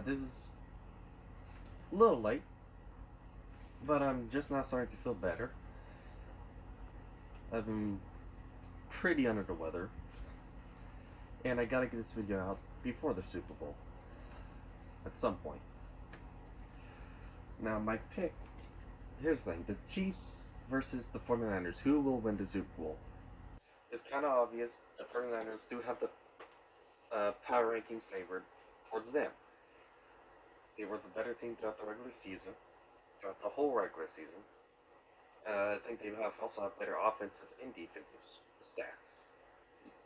This is a little late, but I'm just now starting to feel better. I've been pretty under the weather, and I gotta get this video out before the Super Bowl at some point. Now, my pick, here's the thing, the Chiefs versus the 49ers. Who will win the Super Bowl? It's kind of obvious the 49ers do have the power rankings favored towards them. They were the better team throughout the regular season, throughout the whole regular season. I think they also have better offensive and defensive stats.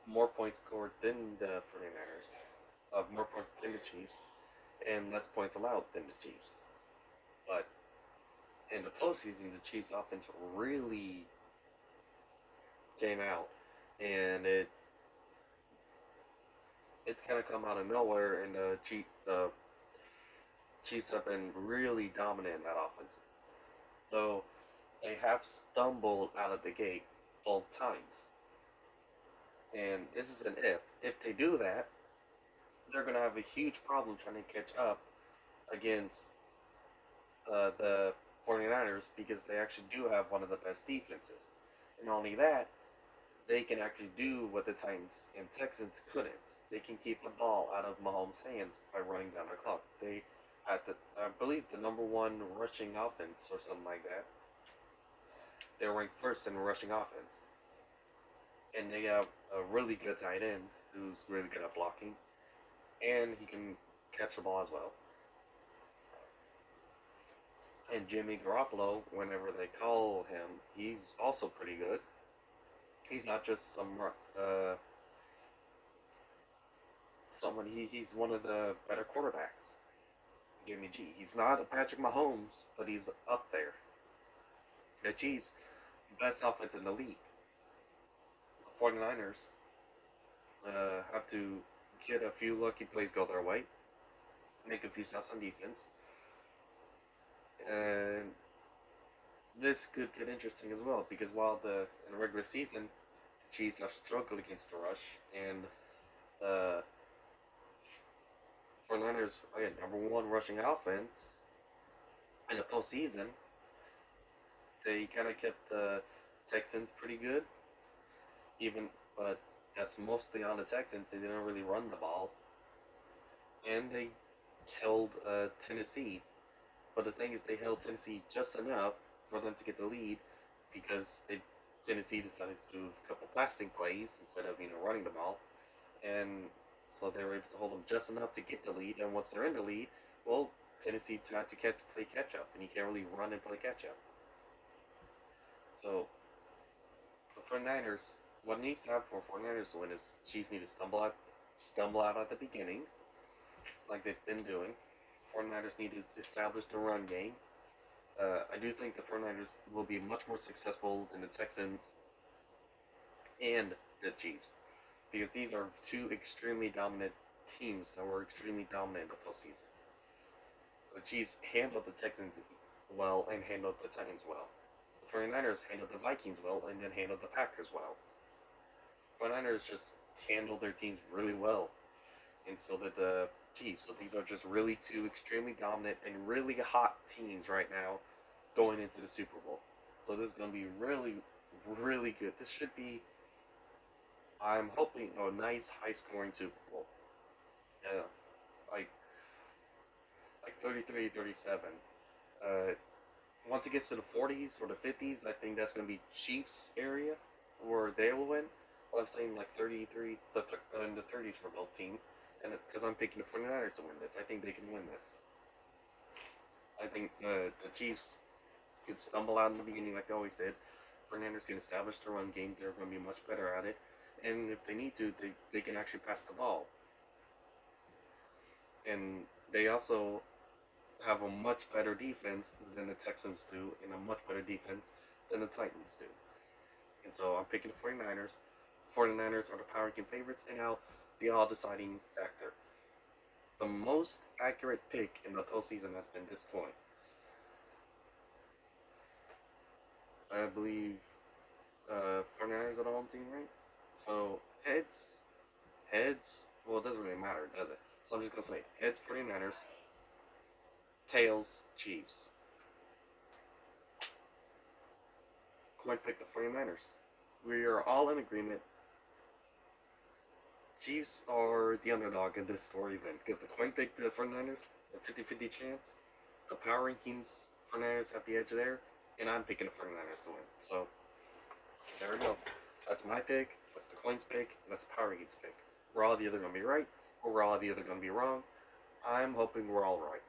More points scored than the 49ers, more points than the Chiefs, and less points allowed than the Chiefs. But in the postseason, the Chiefs' offense really came out, and it's kind of come out of nowhere, and the Chiefs have been really dominant in that offense. Though they have stumbled out of the gate both times. And this is an if. If they do that, they're going to have a huge problem trying to catch up against the 49ers because they actually do have one of the best defenses. And not only that, they can actually do what the Titans and Texans couldn't. They can keep the ball out of Mahomes' hands by running down the clock. They had I believe, the number one rushing offense or something like that. They're ranked first in rushing offense. And they have a really good tight end who's really good at blocking. And he can catch the ball as well. And Jimmy Garoppolo, whenever they call him, he's also pretty good. He's not just someone. He's one of the better quarterbacks. Jimmy G. He's not a Patrick Mahomes, but he's up there. The Chiefs, best offense in the league. The 49ers have to get a few lucky plays go their way, make a few stops on defense, and this could get interesting as well because while in the regular season the Chiefs have struggled against the rush, and the 49ers, again, number one rushing offense in the postseason, they kind of kept the Texans pretty good, but that's mostly on the Texans. They didn't really run the ball, and they held Tennessee. But the thing is, they held Tennessee just enough for them to get the lead because Tennessee decided to do a couple passing plays instead of running the ball, and so they were able to hold them just enough to get the lead. And once they're in the lead, well, Tennessee tried to play catch up, and you can't really run and play catch up. So the 49ers, what needs to happen for 49ers to win is Chiefs need to stumble out at the beginning, like they've been doing. 49ers need to establish the run game. I do think the 49ers will be much more successful than the Texans and the Chiefs because these are two extremely dominant teams that were extremely dominant in the postseason. The Chiefs handled the Texans well and handled the Titans well. The 49ers handled the Vikings well and then handled the Packers well. 49ers just handled their teams really well, and so did the Chiefs. So these are just really two extremely dominant and really hot teams right now going into the Super Bowl. So this is going to be really, really good. This should be, I'm hoping, a nice high-scoring Super Bowl. Like 33-37. Once it gets to the 40s or the 50s, I think that's going to be Chiefs area where they will win. Well, I'm saying like 33 in the 30s for both teams. And because I'm picking the 49ers to win this, I think they can win this. I think the Chiefs could stumble out in the beginning like they always did. 49ers can establish the run game. They're going to be much better at it. And if they need to, they can actually pass the ball. And they also have a much better defense than the Texans do, and a much better defense than the Titans do. And so I'm picking the 49ers. 49ers are the power ranking favorites, and now the all-deciding factor. The most accurate pick in the postseason has been this point. I believe 49ers are the home team, right? So heads, well, it doesn't really matter, does it? So I'm just going to say heads 49ers, tails Chiefs. Coin pick the 49ers. We are all in agreement. Chiefs are the underdog in this story then, because the coin picked the 49ers, a 50-50 chance. The power rankings 49ers have the edge there, and I'm picking the 49ers to win. So, there we go. That's my pick, that's the coin's pick, and that's the power rankings pick. We're all either going to be right, or we're all either going to be wrong. I'm hoping we're all right.